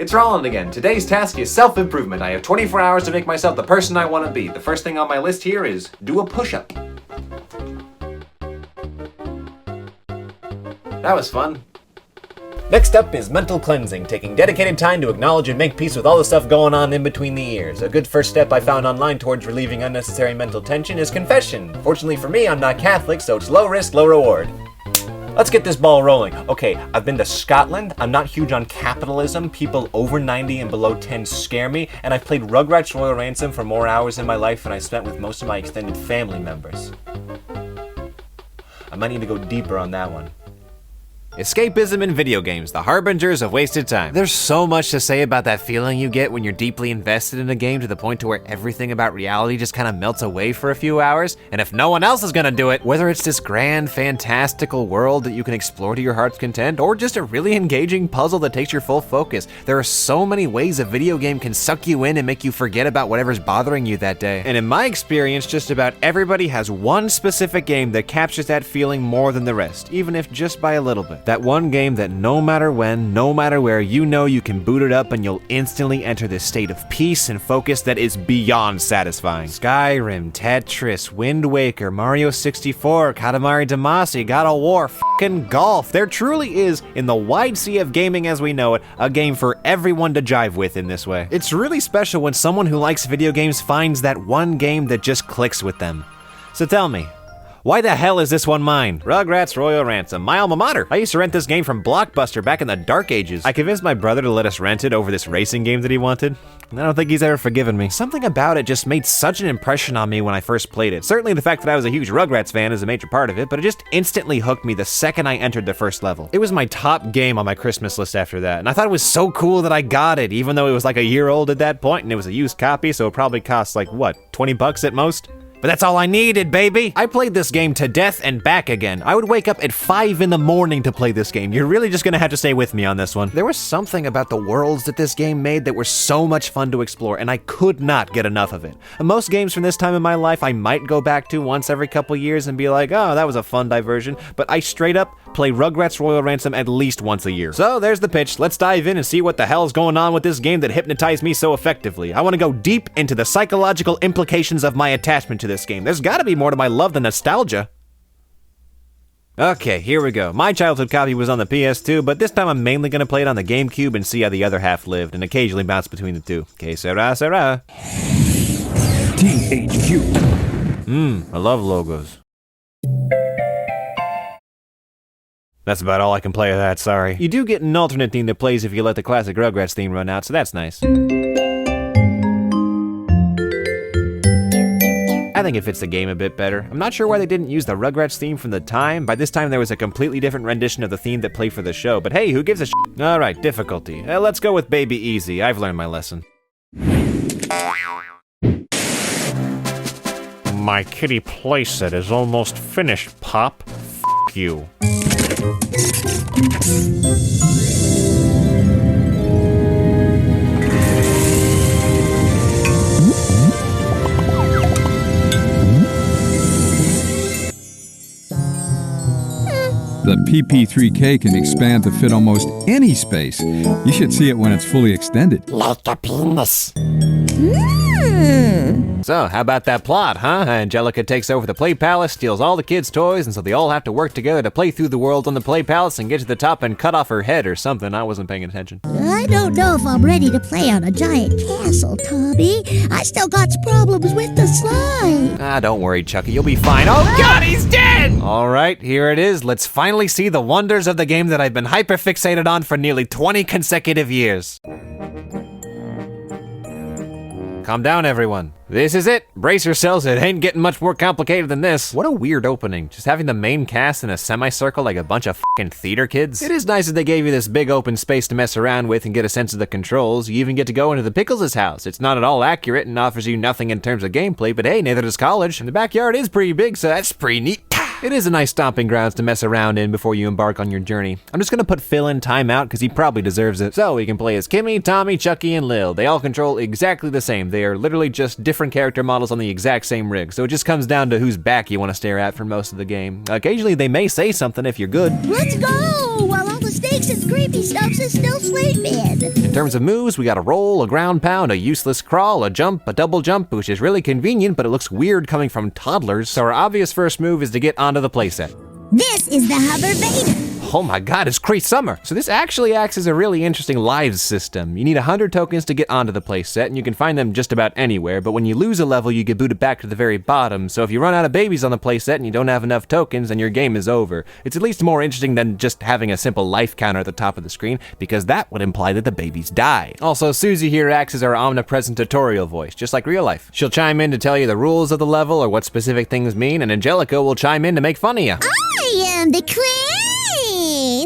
it's Roland again. Today's task is self-improvement. I have 24 hours to make myself the person I want to be. The first thing on my list here is do a push-up. That was fun. Next up is mental cleansing, taking dedicated time to acknowledge and make peace with all the stuff going on in between the ears. A good first step I found online towards relieving unnecessary mental tension is confession. Fortunately for me, I'm not Catholic, so it's low risk, low reward. Let's get this ball rolling. Okay, I've been to Scotland. I'm not huge on capitalism. People over 90 and below 10 scare me. And I've played Rugrats Royal Ransom for more hours in my life than I spent with most of my extended family members. I might need to go deeper on that one. Escapism in video games, the harbingers of wasted time. There's so much to say about that feeling you get when you're deeply invested in a game to the point to where everything about reality just kind of melts away for a few hours. And if no one else is gonna do it, whether it's this grand, fantastical world that you can explore to your heart's content, or just a really engaging puzzle that takes your full focus, there are so many ways a video game can suck you in and make you forget about whatever's bothering you that day. And in my experience, just about everybody has one specific game that captures that feeling more than the rest, even if just by a little bit. That one game that no matter when, no matter where, you know you can boot it up and you'll instantly enter this state of peace and focus that is beyond satisfying. Skyrim, Tetris, Wind Waker, Mario 64, Katamari Damacy, God of War, f***ing golf. There truly is, in the wide sea of gaming as we know it, a game for everyone to jive with in this way. It's really special when someone who likes video games finds that one game that just clicks with them. So tell me, why the hell is this one mine? Rugrats Royal Ransom, my alma mater. I used to rent this game from Blockbuster back in the dark ages. I convinced my brother to let us rent it over this racing game that he wanted. I don't think he's ever forgiven me. Something about it just made such an impression on me when I first played it. Certainly the fact that I was a huge Rugrats fan is a major part of it, but it just instantly hooked me the second I entered the first level. It was my top game on my Christmas list after that, and I thought it was so cool that I got it, even though it was like a year old at that point, and it was a used copy, so it probably cost like, what, 20 bucks at most? But that's all I needed, baby! I played this game to death and back again. I would wake up at 5 in the morning to play this game. You're really just gonna have to stay with me on this one. There was something about the worlds that this game made that were so much fun to explore, and I could not get enough of it. Most games from this time in my life I might go back to once every couple years and be like, oh, that was a fun diversion, but I straight up play Rugrats Royal Ransom at least once a year. So there's the pitch. Let's dive in and see what the hell's going on with this game that hypnotized me so effectively. I want to go deep into the psychological implications of my attachment to this game. There's gotta be more to my love than nostalgia. Okay, here we go. My childhood copy was on the PS2, but this time I'm mainly gonna play it on the GameCube and see how the other half lived, and occasionally bounce between the two. Que sera, sera. THQ. I love logos. That's about all I can play of that, sorry. You do get an alternate theme that plays if you let the classic Rugrats theme run out, so that's nice. I think it fits the game a bit better. I'm not sure why they didn't use the Rugrats theme from the time. By this time there was a completely different rendition of the theme that played for the show, but hey, who gives a sh**? Alright, difficulty. Let's go with Baby Easy. I've learned my lesson. My kitty playset is almost finished, Pop. F*** you. The PP3K can expand to fit almost any space. You should see it when it's fully extended. Like a penis. So, how about that plot, huh? Angelica takes over the Play Palace, steals all the kids' toys, and so they all have to work together to play through the world on the Play Palace and get to the top and cut off her head or something. I wasn't paying attention. I don't know if I'm ready to play on a giant castle, Tommy. I still got problems with the slime. Don't worry, Chucky, you'll be fine. Oh God, he's dead! Alright, here it is. Let's finally see the wonders of the game that I've been hyper-fixated on for nearly 20 consecutive years. Calm down, everyone. This is it. Brace yourselves, it ain't getting much more complicated than this. What a weird opening. Just having the main cast in a semicircle like a bunch of fucking theater kids. It is nice that they gave you this big open space to mess around with and get a sense of the controls. You even get to go into the Pickles' house. It's not at all accurate and offers you nothing in terms of gameplay, but hey, neither does college. And the backyard is pretty big, so that's pretty neat. It is a nice stomping grounds to mess around in before you embark on your journey. I'm just gonna put Phil in timeout because he probably deserves it. So we can play as Kimmy, Tommy, Chucky, and Lil. They all control exactly the same. They are literally just different character models on the exact same rig. So it just comes down to whose back you want to stare at for most of the game. Occasionally they may say something if you're good. Let's go while all the stakes thinks it's creepy Snopes is still sleeping. In terms of moves, we got a roll, a ground pound, a useless crawl, a jump, a double jump, which is really convenient, but it looks weird coming from toddlers. So our obvious first move is to get onto the playset. This is the Hover Vader. Oh my god, it's Cree Summer! So this actually acts as a really interesting lives system. You need 100 tokens to get onto the playset, and you can find them just about anywhere, but when you lose a level, you get booted back to the very bottom, so if you run out of babies on the playset and you don't have enough tokens, then your game is over. It's at least more interesting than just having a simple life counter at the top of the screen, because that would imply that the babies die. Also, Susie here acts as our omnipresent tutorial voice, just like real life. She'll chime in to tell you the rules of the level or what specific things mean, and Angelica will chime in to make fun of you. I am the queen.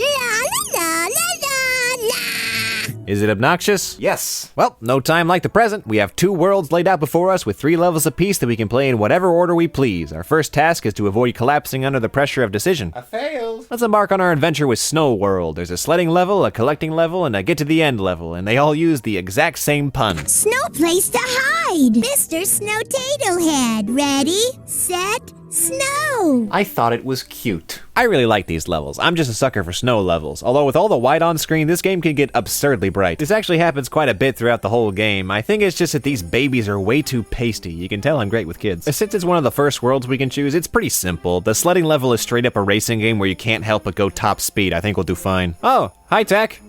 La la la la la. Is it obnoxious? Yes. Well, no time like the present. We have 2 worlds laid out before us with 3 levels apiece that we can play in whatever order we please. Our first task is to avoid collapsing under the pressure of decision. I failed. Let's embark on our adventure with Snow World. There's a sledding level, a collecting level, and a get to the end level, and they all use the exact same pun. Snow place to hide. Mr. Snowtato Head. Ready, set, snow. I thought it was cute. I really like these levels. I'm just a sucker for snow levels. Although with all the white on screen, this game can get absurdly bright. This actually happens quite a bit throughout the whole game. I think it's just that these babies are way too pasty. You can tell I'm great with kids. Since it's one of the first worlds we can choose, it's pretty simple. The sledding level is straight up a racing game where you can't help but go top speed. I think we'll do fine. Oh, hi tech.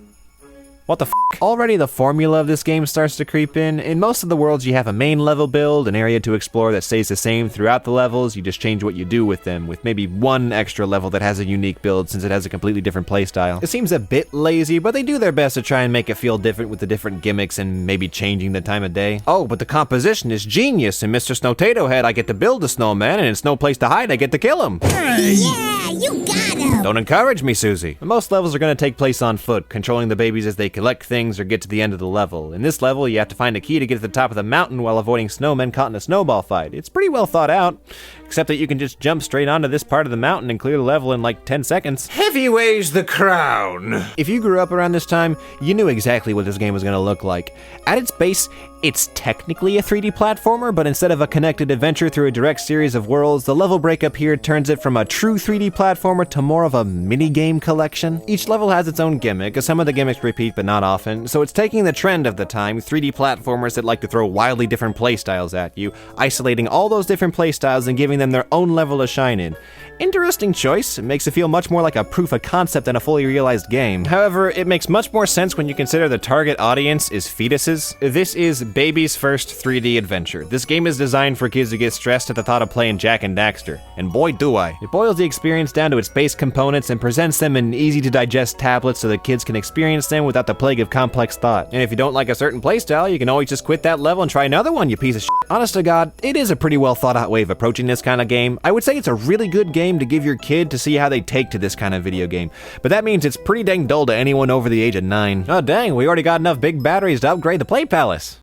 What the f***? Already the formula of this game starts to creep in. In most of the worlds you have a main level build, an area to explore that stays the same throughout the levels, you just change what you do with them, with maybe one extra level that has a unique build since it has a completely different playstyle. It seems a bit lazy, but they do their best to try and make it feel different with the different gimmicks and maybe changing the time of day. Oh, but the composition is genius. In Mr. Snowtato Head I get to build a snowman, and in Snow Place to Hide I get to kill him. Yeah, you got him. Don't encourage me, Susie. Most levels are going to take place on foot, controlling the babies as they collect things or get to the end of the level. In this level, you have to find a key to get to the top of the mountain while avoiding snowmen caught in a snowball fight. It's pretty well thought out, except that you can just jump straight onto this part of the mountain and clear the level in like 10 seconds. Heavy weighs the crown! If you grew up around this time, you knew exactly what this game was going to look like. At its base, it's technically a 3D platformer, but instead of a connected adventure through a direct series of worlds, the level breakup here turns it from a true 3D platformer to more of a mini-game collection. Each level has its own gimmick, some of the gimmicks repeat but not often, so it's taking the trend of the time, 3D platformers that like to throw wildly different playstyles at you, isolating all those different playstyles and giving them their own level to shine in. Interesting choice. It makes it feel much more like a proof of concept than a fully realized game. However, it makes much more sense when you consider the target audience is fetuses. This is baby's first 3D adventure. This game is designed for kids to get stressed at the thought of playing Jak and Daxter. And boy do I. It boils the experience down to its base components and presents them in easy to digest tablets so that kids can experience them without the plague of complex thought. And if you don't like a certain playstyle, you can always just quit that level and try another one, you piece of shit. Honest to God, it is a pretty well thought out way of approaching this kind of game. I would say it's a really good game to give your kid to see how they take to this kind of video game. But that means it's pretty dang dull to anyone over the age of 9. Oh dang, we already got enough big batteries to upgrade the Play Palace.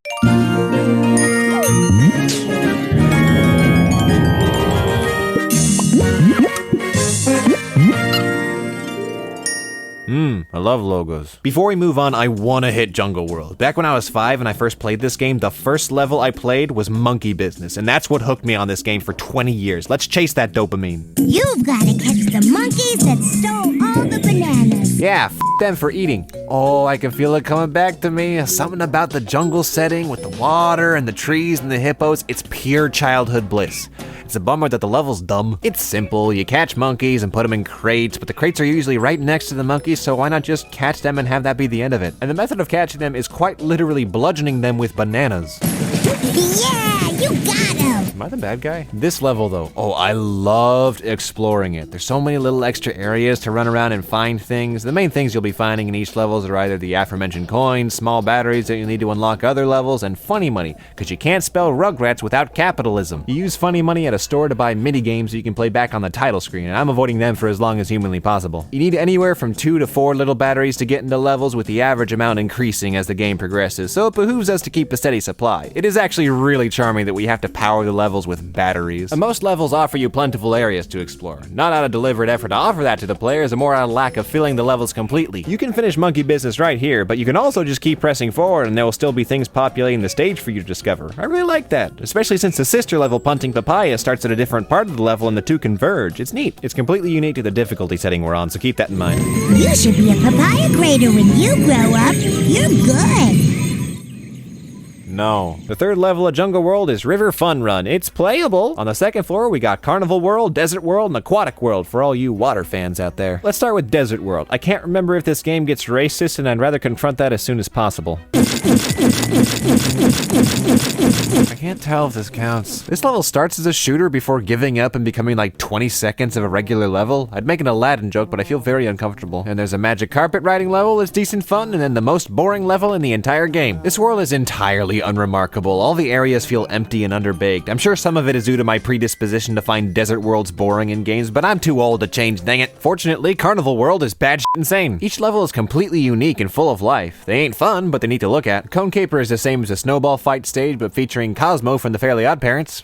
I love logos. Before we move on, I wanna hit Jungle World. Back when I was 5 and I first played this game, the first level I played was Monkey Business, and that's what hooked me on this game for 20 years. Let's chase that dopamine. You've got to catch the monkeys that stole all the bananas. Yeah, them for eating. Oh, I can feel it coming back to me. Something about the jungle setting with the water and the trees and the hippos. It's pure childhood bliss. It's a bummer that the level's dumb. It's simple. You catch monkeys and put them in crates, but the crates are usually right next to the monkeys, so why not just catch them and have that be the end of it? And the method of catching them is quite literally bludgeoning them with bananas. Yeah, you got him. Am I the bad guy? This level though, oh, I loved exploring it. There's so many little extra areas to run around and find things. The main things you'll be finding in each levels are either the aforementioned coins, small batteries that you need to unlock other levels, and funny money, because you can't spell Rugrats without capitalism. You use funny money at a store to buy mini games that you can play back on the title screen, and I'm avoiding them for as long as humanly possible. You need anywhere from 2 to 4 little batteries to get into levels, with the average amount increasing as the game progresses, so it behooves us to keep a steady supply. It is actually really charming that we have to power the levels with batteries. And most levels offer you plentiful areas to explore, not out of deliberate effort to offer that to the players, and more out of lack of filling the levels completely. You can finish monkey business right here, but you can also just keep pressing forward and there will still be things populating the stage for you to discover. I really like that, especially since the sister level Punting Papaya starts at a different part of the level and the two converge. It's neat. It's completely unique to the difficulty setting we're on, so keep that in mind. You should be a papaya grader when you grow up. You're good. No. The third level of Jungle World is River Fun Run. It's playable. On the second floor, we got Carnival World, Desert World, and Aquatic World for all you water fans out there. Let's start with Desert World. I can't remember if this game gets racist, and I'd rather confront that as soon as possible. I can't tell if this counts. This level starts as a shooter before giving up and becoming like 20 seconds of a regular level. I'd make an Aladdin joke, but I feel very uncomfortable. And there's a magic carpet riding level that's decent fun, and then the most boring level in the entire game. This world is entirely unremarkable. All the areas feel empty and underbaked. I'm sure some of it is due to my predisposition to find desert worlds boring in games, but I'm too old to change, dang it. Fortunately, Carnival World is bad shit insane. Each level is completely unique and full of life. They ain't fun, but they're neat to look at. Cone Caper is the same as a snowball fight stage, but featuring Cosmo from the Fairly OddParents.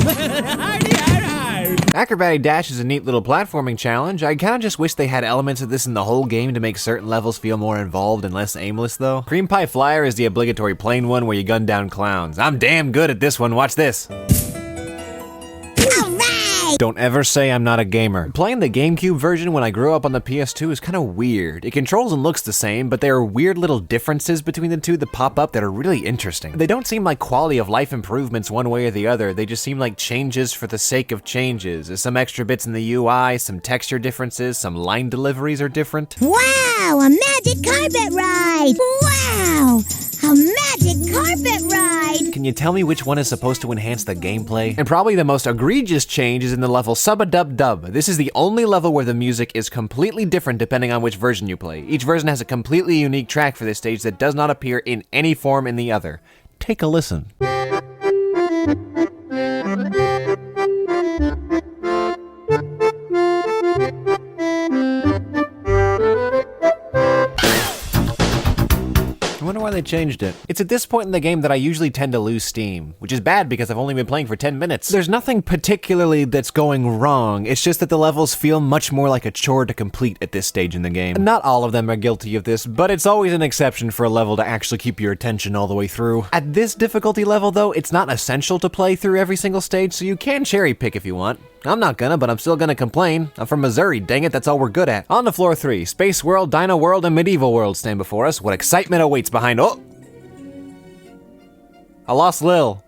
Acrobatic Dash is a neat little platforming challenge. I kinda just wish they had elements of this in the whole game to make certain levels feel more involved and less aimless though. Cream Pie Flyer is the obligatory plain one where you gun down clowns. I'm damn good at this one, watch this. Don't ever say I'm not a gamer. Playing the GameCube version when I grew up on the PS2 is kind of weird. It controls and looks the same, but there are weird little differences between the two that pop up that are really interesting. They don't seem like quality of life improvements one way or the other, they just seem like changes for the sake of changes. There's some extra bits in the UI, some texture differences, some line deliveries are different. Wow, a magic carpet ride! Wow, a magic carpet ride! Can you tell me which one is supposed to enhance the gameplay? And probably the most egregious change is in the level Sub-a-Dub-Dub. This is the only level where the music is completely different depending on which version you play. Each version has a completely unique track for this stage that does not appear in any form in the other. Take a listen. I wonder why they changed it. It's at this point in the game that I usually tend to lose steam, which is bad because I've only been playing for 10 minutes. There's nothing particularly that's going wrong, it's just that the levels feel much more like a chore to complete at this stage in the game. Not all of them are guilty of this, but it's always an exception for a level to actually keep your attention all the way through. At this difficulty level though, it's not essential to play through every single stage, so you can cherry pick if you want. I'm not gonna, but I'm still gonna complain. I'm from Missouri, dang it, that's all we're good at. On to floor 3, Space World, Dino World, and Medieval World stand before us. What excitement awaits behind— oh! I lost Lil.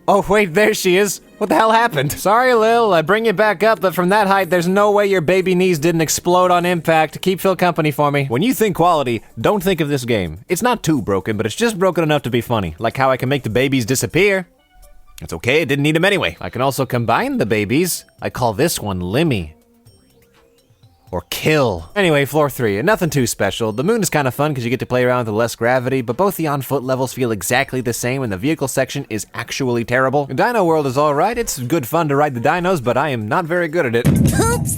Oh wait, there she is. What the hell happened? Sorry Lil, I bring you back up, but from that height, there's no way your baby knees didn't explode on impact. Keep Phil company for me. When you think quality, don't think of this game. It's not too broken, but it's just broken enough to be funny. Like how I can make the babies disappear. It's okay, I didn't need them anyway. I can also combine the babies. I call this one Limmy. Or Kill. Anyway, floor 3, nothing too special. The moon is kind of fun because you get to play around with less gravity, but both the on-foot levels feel exactly the same and the vehicle section is actually terrible. Dino World is alright, it's good fun to ride the dinos, but I am not very good at it. Oops,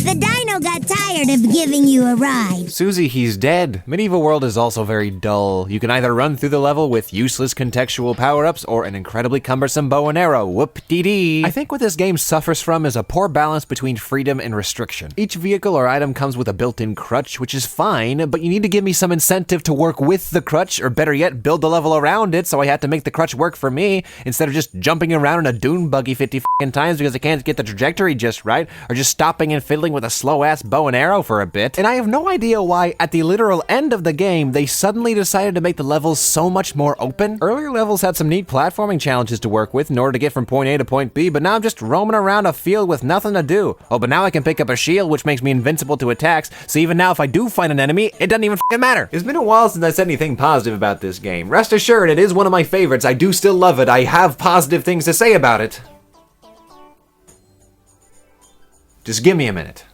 the dino got tired of giving you a ride. Susie, he's dead. Medieval World is also very dull. You can either run through the level with useless contextual power-ups or an incredibly cumbersome bow and arrow. Whoop-dee-dee. I think what this game suffers from is a poor balance between freedom and restriction. Each vehicle or item comes with a built-in crutch, which is fine, but you need to give me some incentive to work with the crutch, or better yet, build the level around it, so I had to make the crutch work for me, instead of just jumping around in a dune buggy 50 f***ing times because I can't get the trajectory just right, or just stopping and fiddling with a slow-ass bow and arrow for a bit. And I have no idea why, at the literal end of the game, they suddenly decided to make the levels so much more open. Earlier levels had some neat platforming challenges to work with in order to get from point A to point B, but now I'm just roaming around a field with nothing to do. Oh, but now I can pick up a shield, which makes me invincible to attacks, so even now if I do find an enemy, it doesn't even f***ing matter. It's been a while since I said anything positive about this game. Rest assured, it is one of my favorites. I do still love it. I have positive things to say about it. Just give me a minute.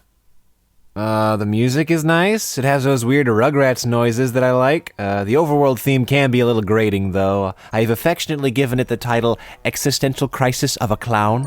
The music is nice. It has those weird Rugrats noises that I like. The overworld theme can be a little grating, though. I've affectionately given it the title Existential Crisis of a Clown.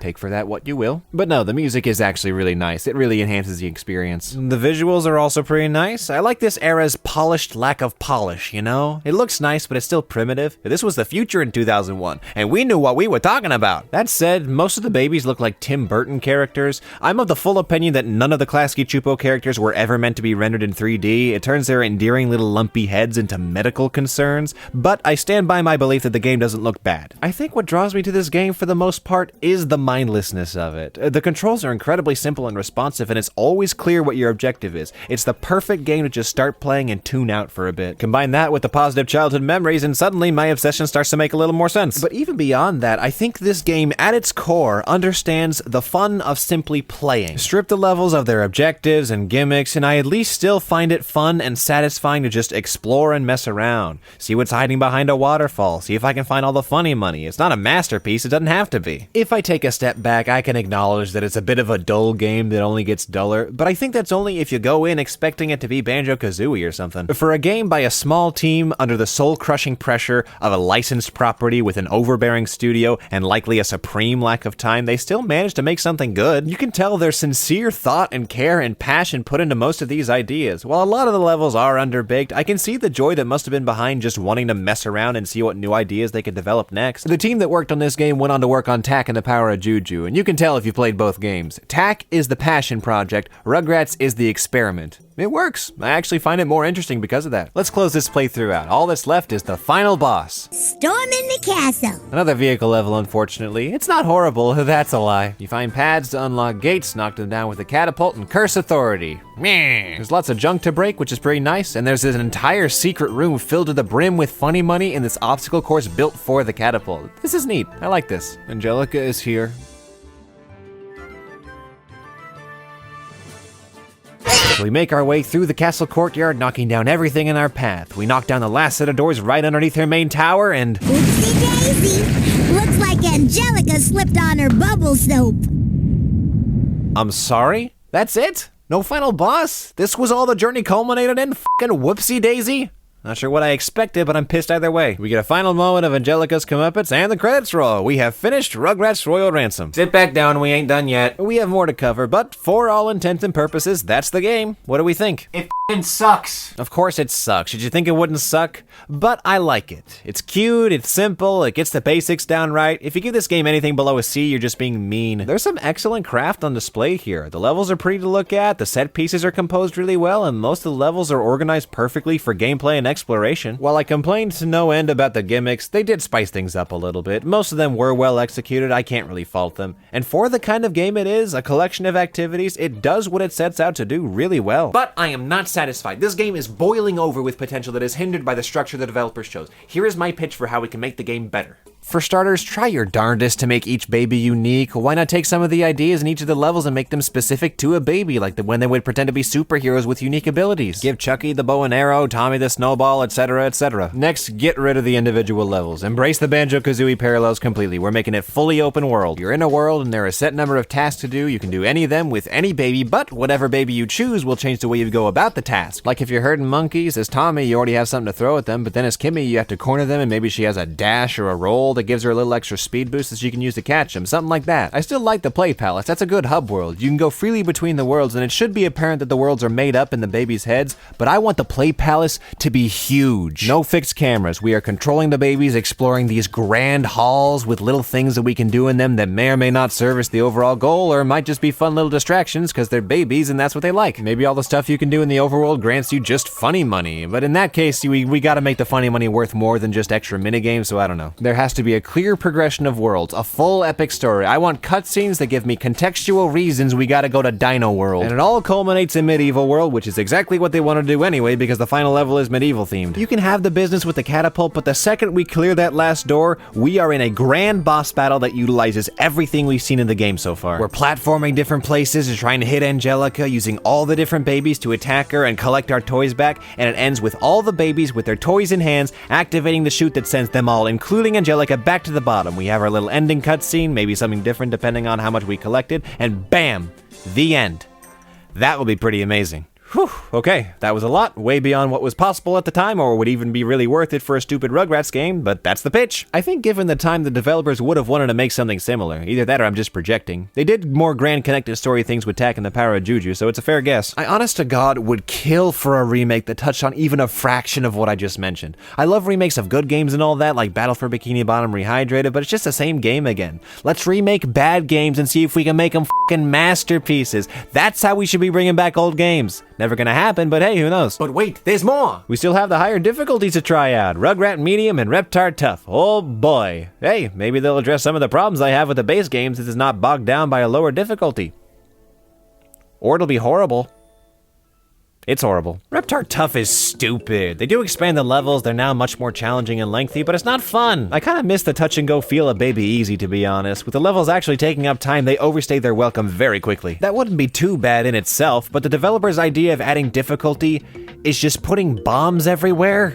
Take for that what you will. But no, the music is actually really nice. It really enhances the experience. The visuals are also pretty nice. I like this era's polished lack of polish, you know? It looks nice, but it's still primitive. This was the future in 2001, and we knew what we were talking about. That said, most of the babies look like Tim Burton characters. I'm of the full opinion that none of the Klasky Csupo characters were ever meant to be rendered in 3D. It turns their endearing little lumpy heads into medical concerns, but I stand by my belief that the game doesn't look bad. I think what draws me to this game for the most part is the mindlessness of it. The controls are incredibly simple and responsive, and it's always clear what your objective is. It's the perfect game to just start playing and tune out for a bit. Combine that with the positive childhood memories, and suddenly my obsession starts to make a little more sense. But even beyond that, I think this game, at its core, understands the fun of simply playing. Strip the levels of their objectives and gimmicks, and I at least still find it fun and satisfying to just explore and mess around. See what's hiding behind a waterfall, see if I can find all the funny money. It's not a masterpiece, it doesn't have to be. If I take a step back, I can acknowledge that it's a bit of a dull game that only gets duller, but I think that's only if you go in expecting it to be Banjo-Kazooie or something. For a game by a small team under the soul-crushing pressure of a licensed property with an overbearing studio and likely a supreme lack of time, they still managed to make something good. You can tell there's sincere thought and care and passion put into most of these ideas. While a lot of the levels are underbaked, I can see the joy that must have been behind just wanting to mess around and see what new ideas they could develop next. The team that worked on this game went on to work on Tak and the Power of Juju, and you can tell if you played both games. Tak is the passion project, Rugrats is the experiment. It works. I actually find it more interesting because of that. Let's close this playthrough out. All that's left is the final boss. Storm in the castle. Another vehicle level, unfortunately. It's not horrible, that's a lie. You find pads to unlock gates, knock them down with a catapult, and curse authority. Meh. There's lots of junk to break, which is pretty nice, and there's an entire secret room filled to the brim with funny money in this obstacle course built for the catapult. This is neat. I like this. Angelica is here. We make our way through the castle courtyard, knocking down everything in our path. We knock down the last set of doors right underneath her main tower, and... Oopsie daisy! Looks like Angelica slipped on her bubble soap. I'm sorry? That's it? No final boss? This was all the journey culminated in? F***ing whoopsie daisy? Not sure what I expected, but I'm pissed either way. We get a final moment of Angelica's comeuppance, and the credits roll. We have finished Rugrats Royal Ransom. Sit back down, we ain't done yet. We have more to cover, but for all intents and purposes, that's the game. What do we think? It f***ing sucks. Of course it sucks. Did you think it wouldn't suck? But I like it. It's cute, it's simple, it gets the basics down right. If you give this game anything below a C, you're just being mean. There's some excellent craft on display here. The levels are pretty to look at, the set pieces are composed really well, and most of the levels are organized perfectly for gameplay and exploration. While I complained to no end about the gimmicks, they did spice things up a little bit. Most of them were well executed, I can't really fault them. And for the kind of game it is, a collection of activities, it does what it sets out to do really well. But I am not satisfied. This game is boiling over with potential that is hindered by the structure the developers chose. Here is my pitch for how we can make the game better. For starters, try your darndest to make each baby unique. Why not take some of the ideas in each of the levels and make them specific to a baby, like when they would pretend to be superheroes with unique abilities? Give Chucky the bow and arrow, Tommy the snowball, etc., etc. Next, get rid of the individual levels. Embrace the Banjo-Kazooie parallels completely. We're making it fully open world. You're in a world and there are a set number of tasks to do. You can do any of them with any baby, but whatever baby you choose will change the way you go about the task. Like if you're herding monkeys, as Tommy, you already have something to throw at them, but then as Kimmy, you have to corner them and maybe she has a dash or a roll that gives her a little extra speed boost that she can use to catch them, something like that. I still like the play palace. That's a good hub world. You can go freely between the worlds, and it should be apparent that the worlds are made up in the babies' heads, but I want the play palace to be huge. No fixed cameras. We are controlling the babies, exploring these grand halls with little things that we can do in them that may or may not service the overall goal, or might just be fun little distractions because they're babies and that's what they like. Maybe all the stuff you can do in the overworld grants you just funny money, but in that case, we gotta make the funny money worth more than just extra minigames, so I don't know. There has to be a clear progression of worlds, a full epic story. I want cutscenes that give me contextual reasons we gotta go to Dino World. And it all culminates in Medieval World, which is exactly what they want to do anyway, because the final level is medieval themed. You can have the business with the catapult, but the second we clear that last door, we are in a grand boss battle that utilizes everything we've seen in the game so far. We're platforming different places and trying to hit Angelica, using all the different babies to attack her and collect our toys back, and it ends with all the babies with their toys in hands, activating the chute that sends them all, including Angelica, back to the bottom. We have our little ending cutscene, maybe something different depending on how much we collected, and bam! The end. That will be pretty amazing. Whew, okay, that was a lot, way beyond what was possible at the time or would even be really worth it for a stupid Rugrats game, but that's the pitch. I think given the time, the developers would have wanted to make something similar. Either that or I'm just projecting. They did more grand connected story things with Tak and the Power of Juju, so it's a fair guess. I honest to God would kill for a remake that touched on even a fraction of what I just mentioned. I love remakes of good games and all that, like Battle for Bikini Bottom Rehydrated, but it's just the same game again. Let's remake bad games and see if we can make them fucking masterpieces. That's how we should be bringing back old games. Never gonna happen, but hey, who knows? But wait, there's more! We still have the higher difficulties to try out. Rugrat Medium and Reptar Tough. Oh boy. Hey, maybe they'll address some of the problems I have with the base games if it's not bogged down by a lower difficulty. Or it'll be horrible. It's horrible. Reptar Tough is stupid. They do expand the levels, they're now much more challenging and lengthy, but it's not fun. I kinda miss the touch and go feel of Baby Easy, to be honest. With the levels actually taking up time, they overstay their welcome very quickly. That wouldn't be too bad in itself, but the developer's idea of adding difficulty is just putting bombs everywhere.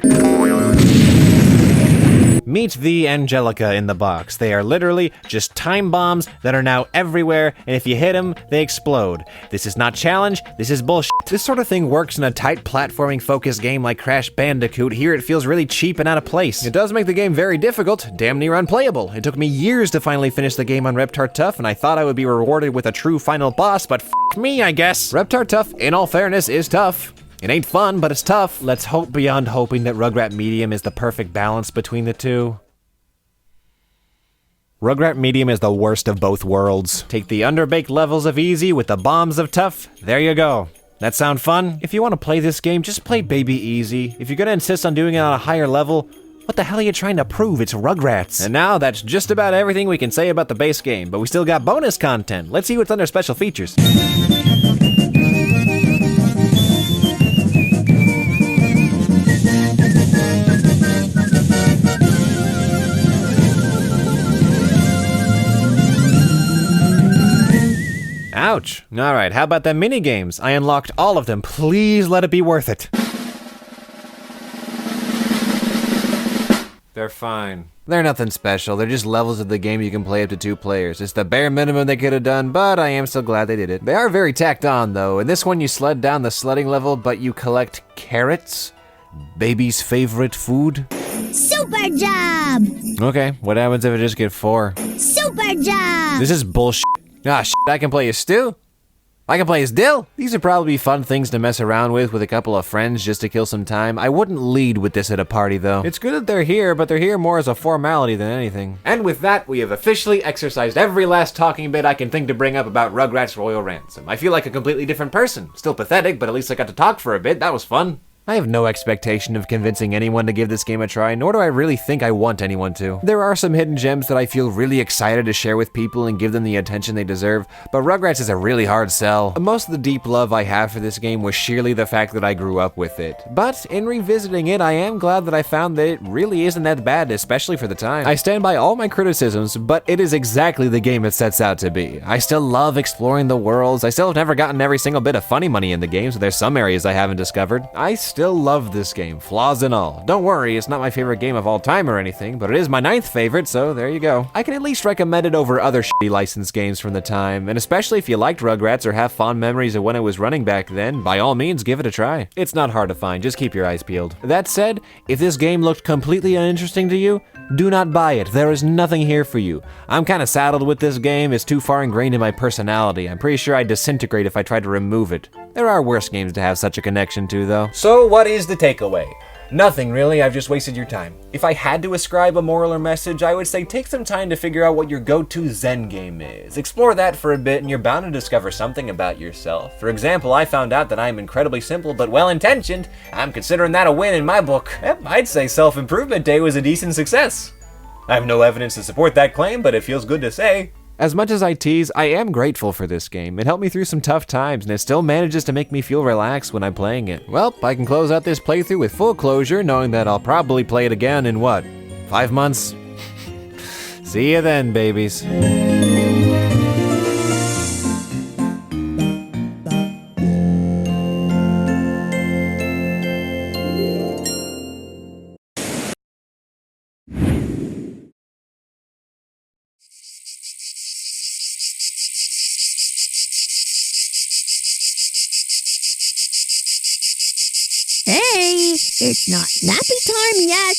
Meet the Angelica in the box. They are literally just time bombs that are now everywhere, and if you hit them, they explode. This is not challenge, this is bullshit. This sort of thing works in a tight platforming focused game like Crash Bandicoot. Here it feels really cheap and out of place. It does make the game very difficult, damn near unplayable. It took me years to finally finish the game on Reptar Tough, and I thought I would be rewarded with a true final boss, but f*** me, I guess. Reptar Tough, in all fairness, is tough. It ain't fun, but it's tough. Let's hope beyond hoping that Rugrat Medium is the perfect balance between the two. Rugrat Medium is the worst of both worlds. Take the underbaked levels of easy with the bombs of tough. There you go. That sound fun? If you want to play this game, just play Baby Easy. If you're gonna insist on doing it on a higher level, what the hell are you trying to prove? It's Rugrats. And now that's just about everything we can say about the base game, but we still got bonus content. Let's see what's under special features. Ouch. Alright, how about them minigames? I unlocked all of them. Please let it be worth it. They're fine. They're nothing special. They're just levels of the game you can play up to 2 players. It's the bare minimum they could have done, but I am still glad they did it. They are very tacked on, though. In this one, you sled down the sledding level, but you collect carrots? Baby's favorite food? Super job! Okay, what happens if I just get 4? Super job! This is bullshit. Ah, shit, I can play as Stu? I can play as Dill? These would probably be fun things to mess around with a couple of friends just to kill some time. I wouldn't lead with this at a party, though. It's good that they're here, but they're here more as a formality than anything. And with that, we have officially exercised every last talking bit I can think to bring up about Rugrats Royal Ransom. I feel like a completely different person. Still pathetic, but at least I got to talk for a bit. That was fun. I have no expectation of convincing anyone to give this game a try, nor do I really think I want anyone to. There are some hidden gems that I feel really excited to share with people and give them the attention they deserve, but Rugrats is a really hard sell. Most of the deep love I have for this game was sheerly the fact that I grew up with it. But in revisiting it, I am glad that I found that it really isn't that bad, especially for the time. I stand by all my criticisms, but it is exactly the game it sets out to be. I still love exploring the worlds. I still have never gotten every single bit of funny money in the game, so there's some areas I haven't discovered. I still love this game, flaws and all. Don't worry, it's not my favorite game of all time or anything, but it is my 9th favorite, so there you go. I can at least recommend it over other shitty licensed games from the time, and especially if you liked Rugrats or have fond memories of when it was running back then, by all means, give it a try. It's not hard to find, just keep your eyes peeled. That said, if this game looked completely uninteresting to you, do not buy it. There is nothing here for you. I'm kinda saddled with this game. It's too far ingrained in my personality. I'm pretty sure I'd disintegrate if I tried to remove it. There are worse games to have such a connection to, though. So what is the takeaway? Nothing really, I've just wasted your time. If I had to ascribe a moral or message, I would say take some time to figure out what your go-to Zen game is. Explore that for a bit and you're bound to discover something about yourself. For example, I found out that I'm incredibly simple but well-intentioned. I'm considering that a win in my book. Yep, I'd say Self-Improvement Day was a decent success. I have no evidence to support that claim, but it feels good to say. As much as I tease, I am grateful for this game. It helped me through some tough times, and it still manages to make me feel relaxed when I'm playing it. Well, I can close out this playthrough with full closure, knowing that I'll probably play it again in what, 5 months? See you then, babies. Hey, it's not nappy time yet.